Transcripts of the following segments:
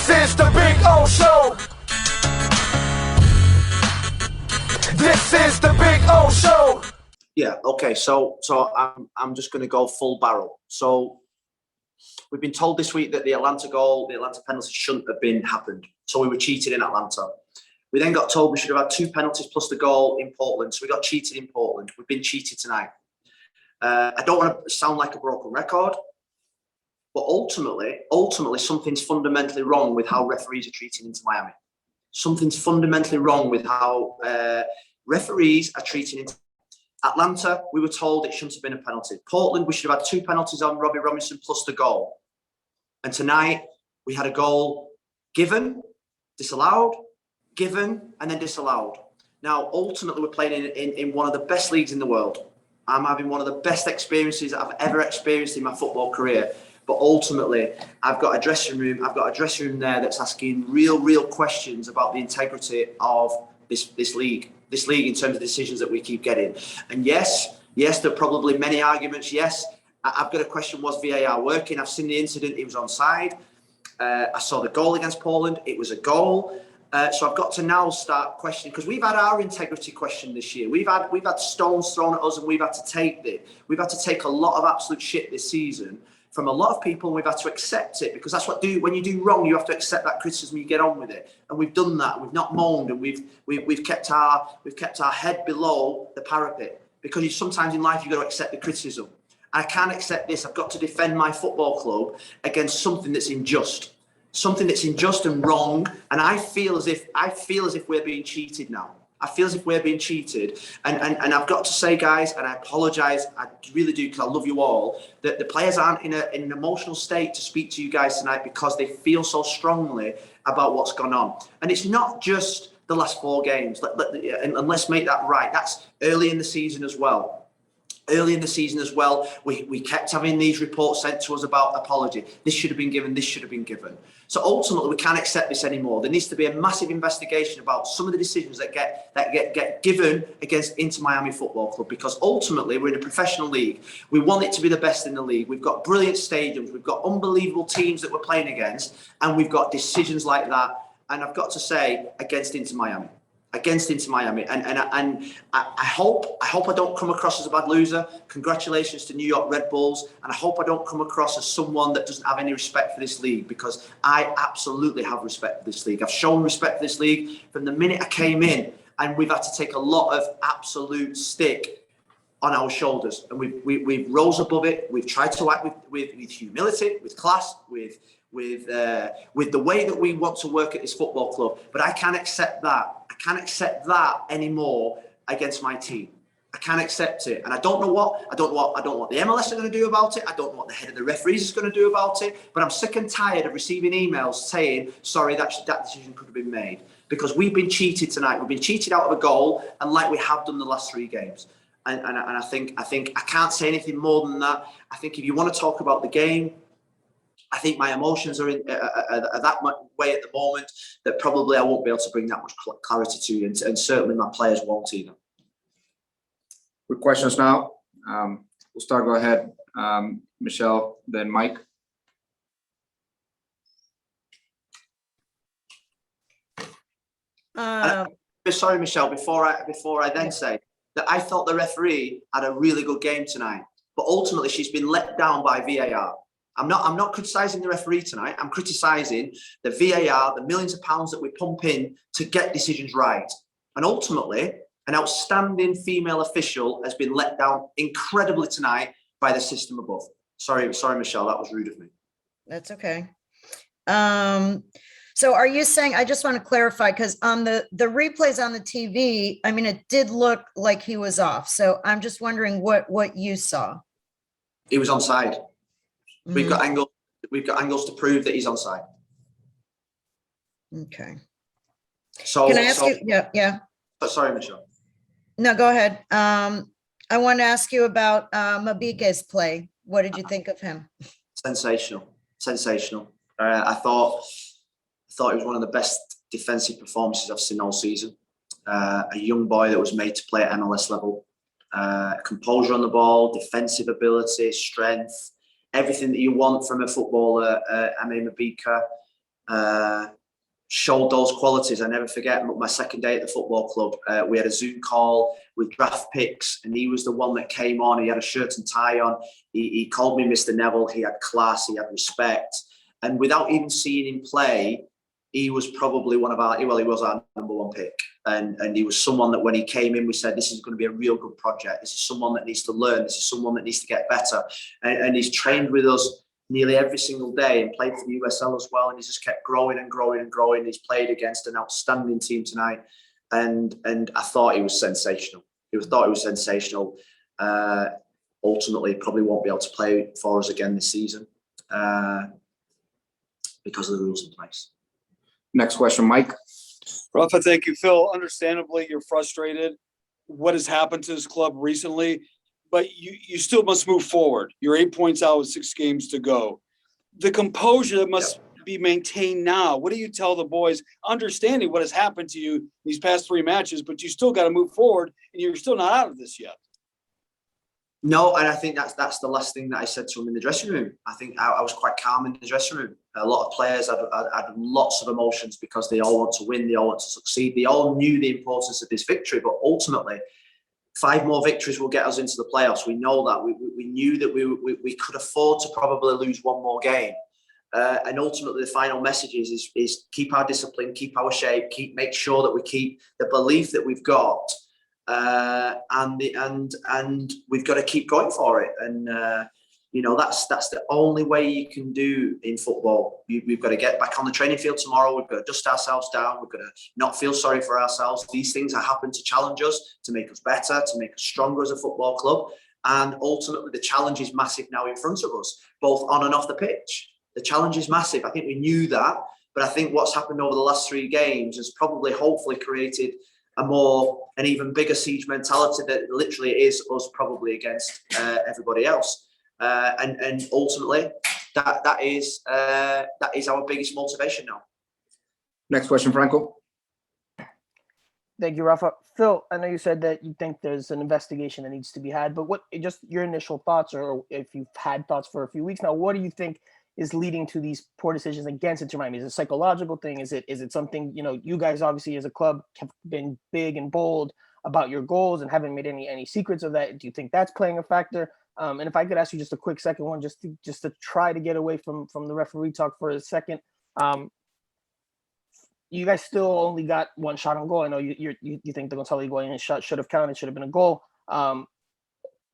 This is the Big O Show. This is the Big O Show. Yeah, okay, so I'm just going to go full barrel. So we've been told this week that the Atlanta penalty shouldn't have happened. So we were cheated in Atlanta. We then got told we should have had 2 penalties plus the goal in Portland. So we got cheated in Portland. We've been cheated tonight. I don't want to sound like a broken record, but ultimately something's fundamentally wrong with how referees are treating InterMiami. Something's fundamentally wrong with how referees are treating Atlanta. We were told it shouldn't have been a penalty. Portland, we should have had 2 penalties on Robbie Robinson plus the goal. And tonight we had a goal given, disallowed, given, and then disallowed. Now, ultimately, we're playing in one of the best leagues in the world. I'm having one of the best experiences I've ever experienced in my football career. But ultimately, I've got a dressing room there that's asking real questions about the integrity of this league in terms of decisions that we keep getting. And yes, there are probably many arguments. Yes, I've got a question, was VAR working? I've seen the incident, it was onside. I saw the goal against Poland, it was a goal. So I've got to now start questioning, because we've had our integrity questioned this year. We've had stones thrown at us, and we've had to take it. We've had to take a lot of absolute shit this season from a lot of people, and we've had to accept it, because that's when you do wrong, you have to accept that criticism, you get on with it. And we've done that. We've not moaned, and we've kept our head below the parapet, because sometimes in life you've got to accept the criticism. I can't accept this. I've got to defend my football club against something that's unjust. Something that's unjust and wrong, and I feel as if we're being cheated now. I feel as if we're being cheated, and I've got to say, guys, and I apologise, I really do, because I love you all, that the players aren't in an emotional state to speak to you guys tonight, because they feel so strongly about what's gone on. And it's not just the last 4 games, and let's make that right. That's early in the season as well. We kept having these reports sent to us about apology. This should have been given, this should have been given. So ultimately, we can't accept this anymore. There needs to be a massive investigation about some of the decisions that get given against InterMiami Football Club, because ultimately, we're in a professional league. We want it to be the best in the league. We've got brilliant stadiums. We've got unbelievable teams that we're playing against, and we've got decisions like that. And I've got to say, against InterMiami. And I hope I don't come across as a bad loser. Congratulations to New York Red Bulls, and I hope I don't come across as someone that doesn't have any respect for this league, because I absolutely have respect for this league. I've shown respect for this league from the minute I came in, and we've had to take a lot of absolute stick on our shoulders, and we've rose above it. We've tried to act with humility, with class, with the way that we want to work at this football club. But I can't accept that. I can't accept that anymore against my team. I can't accept it. And I don't know what the MLS are going to do about it. I don't know what the head of the referees is going to do about it. But I'm sick and tired of receiving emails saying, sorry, that decision could have been made. Because we've been cheated tonight. We've been cheated out of a goal, and like we have done the last 3 games. And I think I can't say anything more than that. I think if you want to talk about the game, I think my emotions are that much way at the moment that probably I won't be able to bring that much clarity to you, and certainly my players won't either. Good questions now. We'll go ahead. Michelle, then Mike. Sorry, Michelle, before I then say that I thought the referee had a really good game tonight, but ultimately she's been let down by VAR. I'm not criticising the referee tonight. I'm criticising the VAR, the millions of pounds that we pump in to get decisions right. And ultimately, an outstanding female official has been let down incredibly tonight by the system above. Sorry, Michelle, that was rude of me. That's okay. So are you saying, I just want to clarify, because on the replays on the TV, I mean, it did look like he was off. So I'm just wondering what you saw. He was onside. Mm-hmm. We've got angles to prove that he's onside. Okay. So can I ask you? Yeah. Sorry, Michelle. No, go ahead. I want to ask you about Mabike's play. What did you think of him? Sensational. I thought it was one of the best defensive performances I've seen all season. A young boy that was made to play at MLS level. Composure on the ball, defensive ability, strength, everything that you want from a footballer. Mabike. showed those qualities. I never forget my second day at the football club. We had a Zoom call with draft picks, and he was the one that came on. He had a shirt and tie on. He called me Mr. Neville. He had class. He had respect. And without even seeing him play, he was probably one of our, well, he was our number one pick. And he was someone that when he came in, we said, this is going to be a real good project. This is someone that needs to learn. This is someone that needs to get better. And he's trained with us nearly every single day and played for the USL as well. And he's just kept growing and growing and growing. He's played against an outstanding team tonight. And I thought he was sensational. Ultimately, probably won't be able to play for us again this season because of the rules in place. Next question, Mike. Rafa, thank you. Phil, understandably, you're frustrated. What has happened to this club recently? But you still must move forward. You're 8 points out with 6 games to go. The composure must be maintained now. What do you tell the boys, understanding what has happened to you these past 3 matches, but you still got to move forward, and you're still not out of this yet? No, and I think that's the last thing that I said to him in the dressing room. I think I was quite calm in the dressing room. A lot of players had lots of emotions because they all want to win, they all want to succeed. They all knew the importance of this victory, but ultimately, 5 more victories will get us into the playoffs. We know that. We knew that we could afford to probably lose 1 more game. And ultimately, the final message is keep our discipline, keep our shape, make sure that we keep the belief that we've got, and we've got to keep going for it. And that's the only way you can do in football. We've got to get back on the training field tomorrow. We've got to dust ourselves down. We've got to not feel sorry for ourselves. These things happen to challenge us, to make us better, to make us stronger as a football club. And ultimately, the challenge is massive now in front of us, both on and off the pitch. The challenge is massive. I think we knew that, but I think what's happened over the last 3 games has probably, hopefully, created an even bigger siege mentality that literally is us probably against everybody else. And ultimately, that is our biggest motivation now. Next question, Franco. Thank you, Rafa. Phil, I know you said that you think there's an investigation that needs to be had, but what just your initial thoughts, or if you've had thoughts for a few weeks now, what do you think is leading to these poor decisions against InterMiami? Is it a psychological thing? Is it something, you guys obviously as a club have been big and bold about your goals and haven't made any secrets of that. Do you think that's playing a factor? And if I could ask you just a quick second one, just to try to get away from the referee talk for a second. You guys still only got 1 shot on goal. I know you think the Gonzalo Higuain shot should have counted, should have been a goal.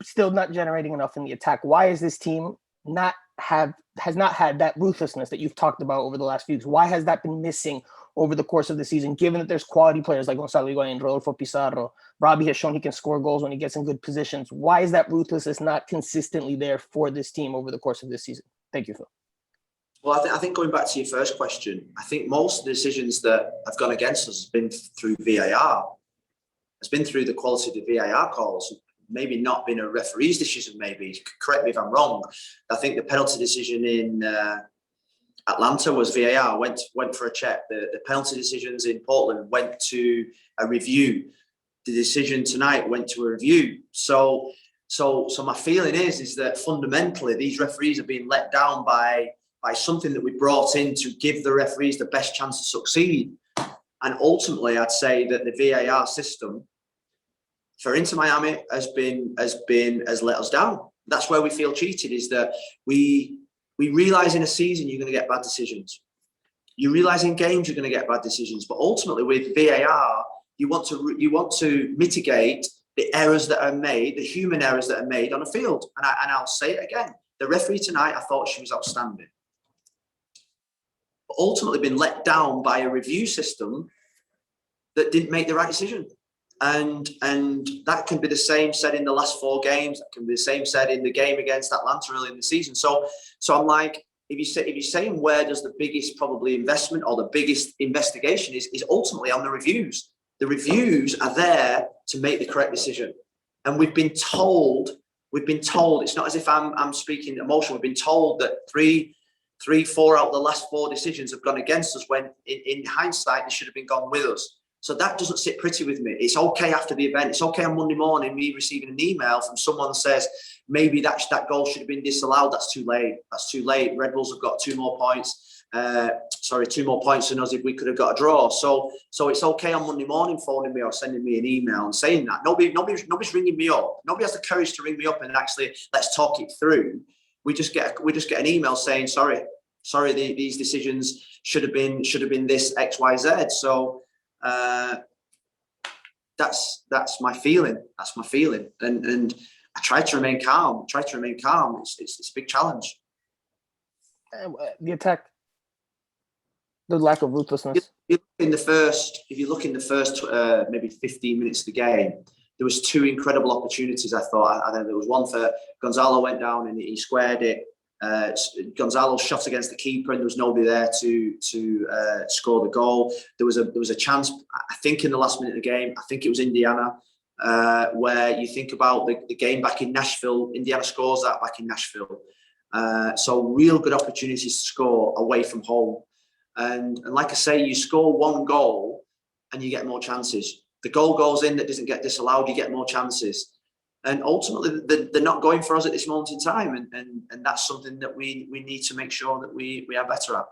Still not generating enough in the attack. Why is this team has not had that ruthlessness that you've talked about over the last few weeks? Why has that been missing over the course of the season, given that there's quality players like Gonzalo Higuain, Rodolfo Pizarro? Robbie has shown he can score goals when he gets in good positions. Why is that ruthlessness not consistently there for this team over the course of this season? Thank you, Phil. Well, I think going back to your first question, I think most of the decisions that have gone against us has been through VAR. It's been through the quality of the VAR calls. Maybe not been a referee's decision, maybe. Correct me if I'm wrong. I think the penalty decision in Atlanta was VAR, went for a check. The penalty decisions in Portland went to a review. The decision tonight went to a review. So my feeling is that fundamentally these referees are being let down by something that we brought in to give the referees the best chance to succeed. And ultimately, I'd say that the VAR system for InterMiami has let us down. That's where we feel cheated, is that we realize in a season you're going to get bad decisions. You realize in games you're going to get bad decisions, but ultimately with VAR, you want to mitigate the errors that are made, the human errors that are made on a field. And I'll say it again: the referee tonight, I thought she was outstanding, but ultimately been let down by a review system that didn't make the right decision. And that can be the same said in the last 4 games. That can be the same said in the game against Atlanta early in the season. So I'm like, if you're saying where does the biggest probably investment or the biggest investigation is ultimately on the reviews. The reviews are there to make the correct decision. And we've been told, it's not as if I'm speaking emotion. We've been told that 4 out of the last 4 decisions have gone against us, when in hindsight, they should have been gone with us. So that doesn't sit pretty with me. It's okay after the event. It's okay on Monday morning, me receiving an email from someone that says, maybe that goal should have been disallowed. That's too late. Red Bulls have got 2 more points. 2 more points than us if we could have got a draw. So it's okay on Monday morning phoning me or sending me an email and saying that. Nobody's ringing me up. Nobody has the courage to ring me up and actually let's talk it through. We just get an email saying sorry, these decisions should have been this X, Y, Z. So that's my feeling. That's my feeling. And I try to remain calm. It's a big challenge. The attack, the lack of ruthlessness. If you look in the first maybe 15 minutes of the game, there was 2 incredible opportunities. I thought there was one for Gonzalo went down and he squared it. Gonzalo shot against the keeper and there was nobody there to score the goal. There was a chance, I think, in the last minute of the game. I think it was Indiana, where you think about the game back in Nashville. Indiana scores that back in Nashville. So real good opportunities to score away from home. And like I say, you score 1 goal and you get more chances. The goal goes in that doesn't get disallowed, you get more chances. And ultimately, they're not going for us at this moment in time. And that's something that we need to make sure that we are better at.